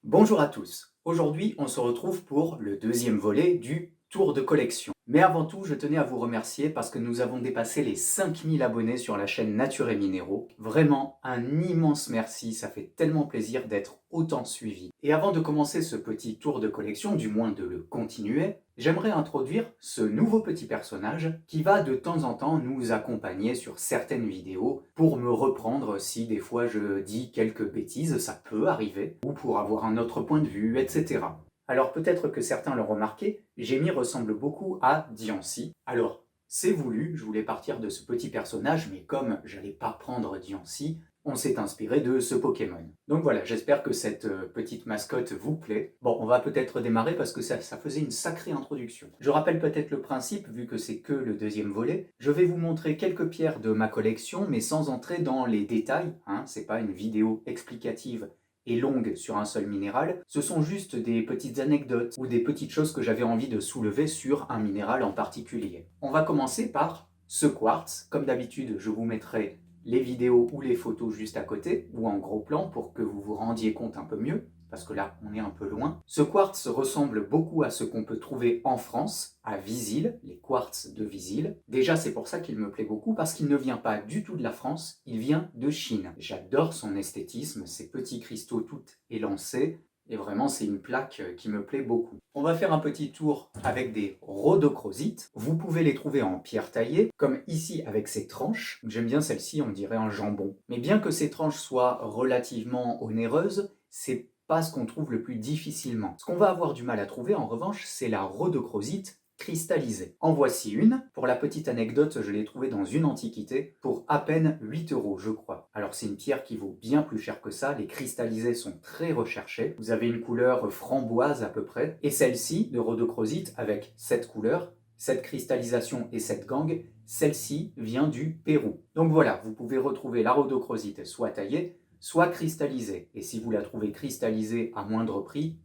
Bonjour à tous. Aujourd'hui, on se retrouve pour le deuxième volet du tour de collection. Mais avant tout, je tenais à vous remercier parce que nous avons dépassé les 5000 abonnés sur la chaîne Nature et Minéraux. Vraiment, un immense merci, ça fait tellement plaisir d'être autant suivi. Et avant de commencer ce petit tour de collection, du moins de le continuer, j'aimerais introduire ce nouveau petit personnage qui va de temps en temps nous accompagner sur certaines vidéos pour me reprendre si des fois je dis quelques bêtises, ça peut arriver, ou pour avoir un autre point de vue, etc. Alors peut-être que certains l'ont remarqué, Jamie ressemble beaucoup à Diancie. Alors, c'est voulu, je voulais partir de ce petit personnage, mais comme j'allais pas prendre Diancie, on s'est inspiré de ce Pokémon. Donc voilà, j'espère que cette petite mascotte vous plaît. Bon, on va peut-être démarrer parce que ça faisait une sacrée introduction. Je rappelle peut-être le principe, vu que c'est que le deuxième volet. Je vais vous montrer quelques pierres de ma collection, mais sans entrer dans les détails, hein, c'est pas une vidéo explicative et longue sur un seul minéral, ce sont juste des petites anecdotes ou des petites choses que j'avais envie de soulever sur un minéral en particulier. On va commencer par ce quartz. Comme d'habitude, je vous mettrai les vidéos ou les photos juste à côté, ou en gros plan pour que vous vous rendiez compte un peu mieux, parce que là, on est un peu loin. Ce quartz ressemble beaucoup à ce qu'on peut trouver en France, à Visil, les quartz de Visil. Déjà, c'est pour ça qu'il me plaît beaucoup, parce qu'il ne vient pas du tout de la France, il vient de Chine. J'adore son esthétisme, ces petits cristaux tout élancés, et vraiment, c'est une plaque qui me plaît beaucoup. On va faire un petit tour avec des rhodochrosites. Vous pouvez les trouver en pierre taillée, comme ici avec ces tranches. J'aime bien celle-ci, on dirait un jambon. Mais bien que ces tranches soient relativement onéreuses, c'est pas ce qu'on trouve le plus difficilement. Ce qu'on va avoir du mal à trouver, en revanche, c'est la rhodochrosite cristallisée. En voici une. Pour la petite anecdote, je l'ai trouvée dans une antiquité pour à peine 8 euros, je crois. Alors c'est une pierre qui vaut bien plus cher que ça. Les cristallisés sont très recherchés. Vous avez une couleur framboise à peu près. Et celle-ci, de rhodochrosite, avec cette couleur, cette cristallisation et cette gangue, celle-ci vient du Pérou. Donc voilà, vous pouvez retrouver la rhodochrosite soit taillée, soit cristallisée. Et si vous la trouvez cristallisée à moindre prix,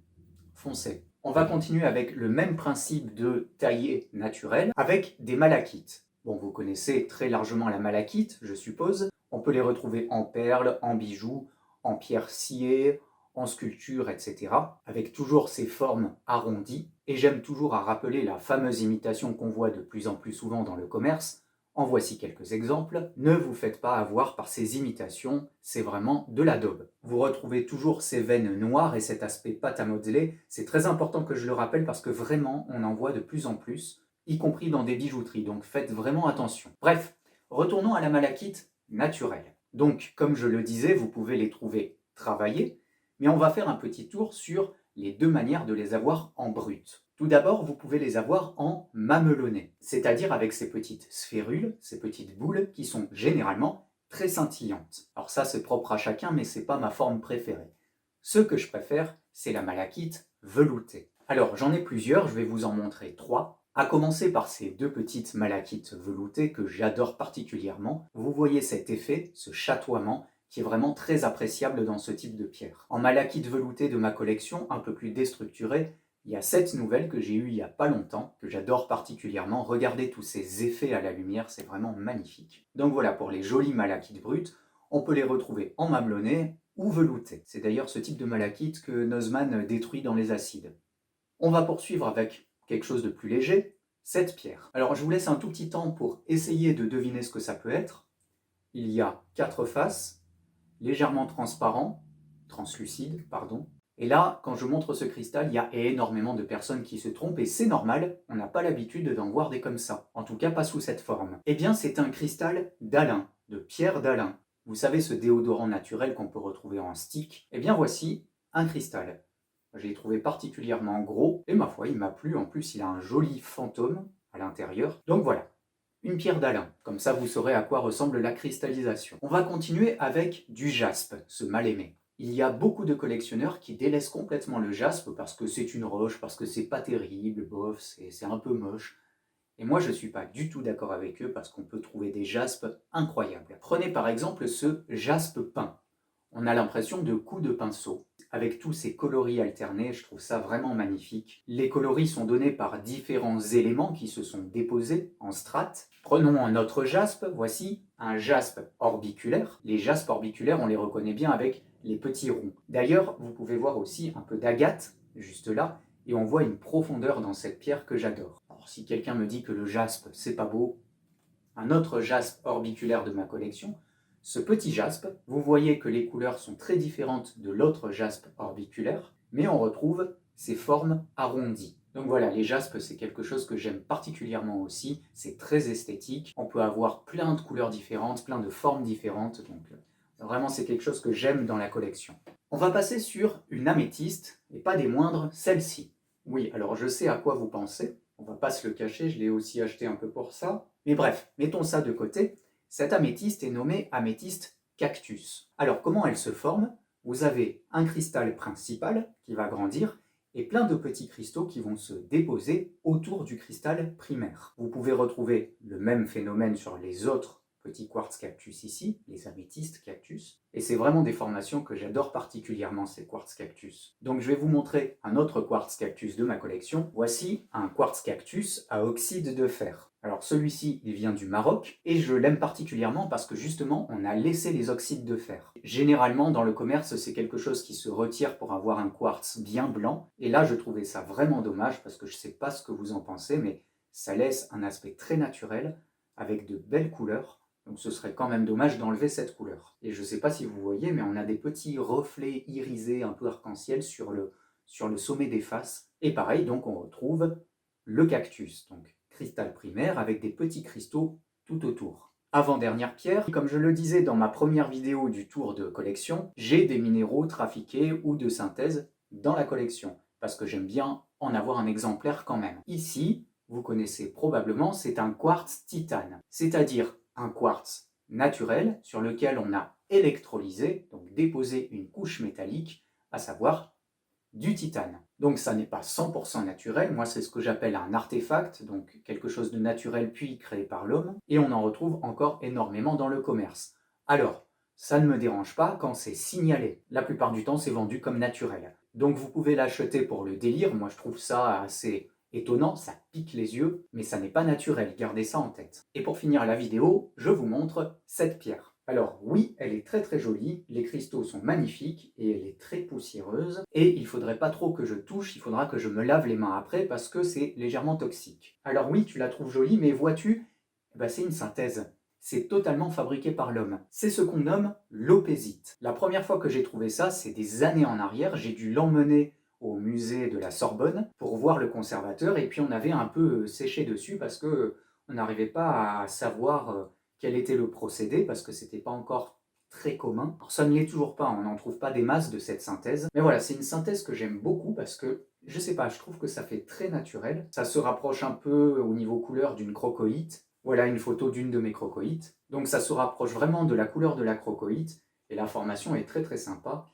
foncez. On va continuer avec le même principe de taillé naturel avec des malachites. Bon, vous connaissez très largement la malachite, je suppose. On peut les retrouver en perles, en bijoux, en pierres sciées, en sculpture, etc. Avec toujours ces formes arrondies. Et j'aime toujours à rappeler la fameuse imitation qu'on voit de plus en plus souvent dans le commerce. En voici quelques exemples. Ne vous faites pas avoir par ces imitations, c'est vraiment de la daube. Vous retrouvez toujours ces veines noires et cet aspect pâte à modeler. C'est très important que je le rappelle parce que vraiment, on en voit de plus en plus, y compris dans des bijouteries, donc faites vraiment attention. Bref, retournons à la malachite naturelle. Donc, comme je le disais, vous pouvez les trouver travaillées, mais on va faire un petit tour sur les deux manières de les avoir en brut. Tout d'abord, vous pouvez les avoir en mamelonné, c'est-à-dire avec ces petites sphérules, ces petites boules qui sont généralement très scintillantes. Alors ça, c'est propre à chacun, mais c'est pas ma forme préférée. Ce que je préfère, c'est la malachite veloutée. Alors, j'en ai plusieurs, je vais vous en montrer trois. À commencer par ces deux petites malachites veloutées que j'adore particulièrement. Vous voyez cet effet, ce chatoiement, qui est vraiment très appréciable dans ce type de pierre. En malachite veloutée de ma collection, un peu plus déstructurée, il y a cette nouvelle que j'ai eue il n'y a pas longtemps, que j'adore particulièrement. Regardez tous ces effets à la lumière, c'est vraiment magnifique. Donc voilà, pour les jolis malachites bruts, on peut les retrouver en mamelonné ou velouté. C'est d'ailleurs ce type de malachite que Nozman détruit dans les acides. On va poursuivre avec quelque chose de plus léger, cette pierre. Alors je vous laisse un tout petit temps pour essayer de deviner ce que ça peut être. Il y a 4 faces, légèrement translucide, pardon. Et là, quand je montre ce cristal, il y a énormément de personnes qui se trompent et c'est normal, on n'a pas l'habitude d'en voir des comme ça. En tout cas, pas sous cette forme. Eh bien, c'est un cristal d'Alain, de pierre d'Alain. Vous savez, ce déodorant naturel qu'on peut retrouver en stick. Eh bien, voici un cristal. Je l'ai trouvé particulièrement gros et ma foi, il m'a plu. En plus, il a un joli fantôme à l'intérieur. Donc voilà, une pierre d'Alain. Comme ça, vous saurez à quoi ressemble la cristallisation. On va continuer avec du jaspe, ce mal-aimé. Il y a beaucoup de collectionneurs qui délaissent complètement le jaspe parce que c'est une roche, parce que c'est pas terrible, bof, c'est un peu moche. Et moi, je ne suis pas du tout d'accord avec eux parce qu'on peut trouver des jaspes incroyables. Prenez par exemple ce jaspe peint. On a l'impression de coups de pinceau. Avec tous ces coloris alternés, je trouve ça vraiment magnifique. Les coloris sont donnés par différents éléments qui se sont déposés en strates. Prenons un autre jaspe, voici un jaspe orbiculaire. Les jaspes orbiculaires, on les reconnaît bien avec les petits ronds. D'ailleurs, vous pouvez voir aussi un peu d'agate, juste là, et on voit une profondeur dans cette pierre que j'adore. Alors si quelqu'un me dit que le jaspe, c'est pas beau, un autre jaspe orbiculaire de ma collection, ce petit jaspe, vous voyez que les couleurs sont très différentes de l'autre jaspe orbiculaire, mais on retrouve ces formes arrondies. Donc voilà, les jaspes, c'est quelque chose que j'aime particulièrement aussi, c'est très esthétique, on peut avoir plein de couleurs différentes, plein de formes différentes, donc vraiment c'est quelque chose que j'aime dans la collection. On va passer sur une améthyste, et pas des moindres, celle-ci. Oui, alors je sais à quoi vous pensez, on va pas se le cacher, je l'ai aussi acheté un peu pour ça, mais bref, mettons ça de côté. Cette améthyste est nommée améthyste cactus. Alors comment elle se forme? Vous avez un cristal principal qui va grandir et plein de petits cristaux qui vont se déposer autour du cristal primaire. Vous pouvez retrouver le même phénomène sur les autres petits quartz cactus ici, les améthystes cactus, et c'est vraiment des formations que j'adore particulièrement, ces quartz cactus. Donc je vais vous montrer un autre quartz cactus de ma collection. Voici un quartz cactus à oxyde de fer. Alors celui-ci, il vient du Maroc, et je l'aime particulièrement parce que justement, on a laissé les oxydes de fer. Généralement, dans le commerce, c'est quelque chose qui se retire pour avoir un quartz bien blanc, et là, je trouvais ça vraiment dommage, parce que je ne sais pas ce que vous en pensez, mais ça laisse un aspect très naturel, avec de belles couleurs, donc ce serait quand même dommage d'enlever cette couleur. Et je ne sais pas si vous voyez, mais on a des petits reflets irisés un peu arc-en-ciel sur le sommet des faces. Et pareil, donc on retrouve le cactus, donc cristal primaire avec des petits cristaux tout autour. Avant-dernière pierre, comme je le disais dans ma première vidéo du tour de collection, j'ai des minéraux trafiqués ou de synthèse dans la collection, parce que j'aime bien en avoir un exemplaire quand même. Ici, vous connaissez probablement, c'est un quartz titane, c'est-à-dire un quartz naturel sur lequel on a électrolysé, donc déposé une couche métallique, à savoir du titane. Donc ça n'est pas 100% naturel, moi c'est ce que j'appelle un artefact, donc quelque chose de naturel puis créé par l'homme, et on en retrouve encore énormément dans le commerce. Alors, ça ne me dérange pas quand c'est signalé. La plupart du temps c'est vendu comme naturel. Donc vous pouvez l'acheter pour le délire, moi je trouve ça assez étonnant, ça pique les yeux, mais ça n'est pas naturel, gardez ça en tête. Et pour finir la vidéo, je vous montre cette pierre. Alors oui, elle est très très jolie, les cristaux sont magnifiques et elle est très poussiéreuse. Et il ne faudrait pas trop que je touche, il faudra que je me lave les mains après parce que c'est légèrement toxique. Alors oui, tu la trouves jolie, mais vois-tu, c'est une synthèse. C'est totalement fabriqué par l'homme. C'est ce qu'on nomme l'opésite. La première fois que j'ai trouvé ça, c'est des années en arrière, j'ai dû l'emmener au musée de la Sorbonne pour voir le conservateur et puis on avait un peu séché dessus parce que on n'arrivait pas à savoir quel était le procédé parce que c'était pas encore très commun. Alors, ça ne l'est toujours pas, on n'en trouve pas des masses de cette synthèse. Mais voilà, c'est une synthèse que j'aime beaucoup parce que, je sais pas, je trouve que ça fait très naturel. Ça se rapproche un peu au niveau couleur d'une crocoïte. Voilà une photo d'une de mes crocoïtes. Donc ça se rapproche vraiment de la couleur de la crocoïte et la formation est très très sympa.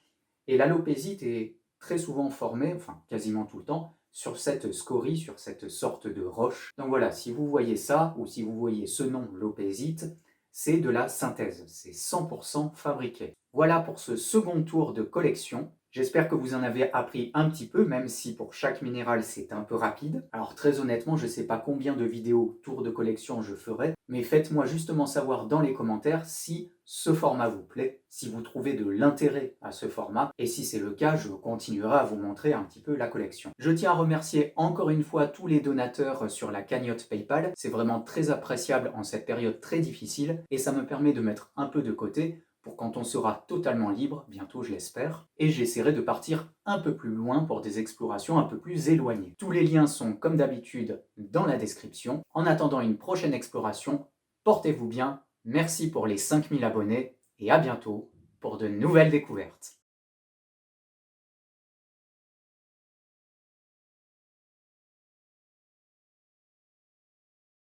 Et l'alopésite est très souvent formée, enfin quasiment tout le temps, sur cette scorie, sur cette sorte de roche. Donc voilà, si vous voyez ça, ou si vous voyez ce nom, l'opésite, c'est de la synthèse, c'est 100% fabriqué. Voilà pour ce second tour de collection. J'espère que vous en avez appris un petit peu, même si pour chaque minéral c'est un peu rapide. Alors très honnêtement, je ne sais pas combien de vidéos tour de collection je ferai, mais faites-moi justement savoir dans les commentaires si ce format vous plaît, si vous trouvez de l'intérêt à ce format, et si c'est le cas, je continuerai à vous montrer un petit peu la collection. Je tiens à remercier encore une fois tous les donateurs sur la cagnotte PayPal, c'est vraiment très appréciable en cette période très difficile, et ça me permet de mettre un peu de côté pour quand on sera totalement libre, bientôt je l'espère, et j'essaierai de partir un peu plus loin pour des explorations un peu plus éloignées. Tous les liens sont comme d'habitude dans la description. En attendant une prochaine exploration, portez-vous bien, merci pour les 5000 abonnés, et à bientôt pour de nouvelles découvertes.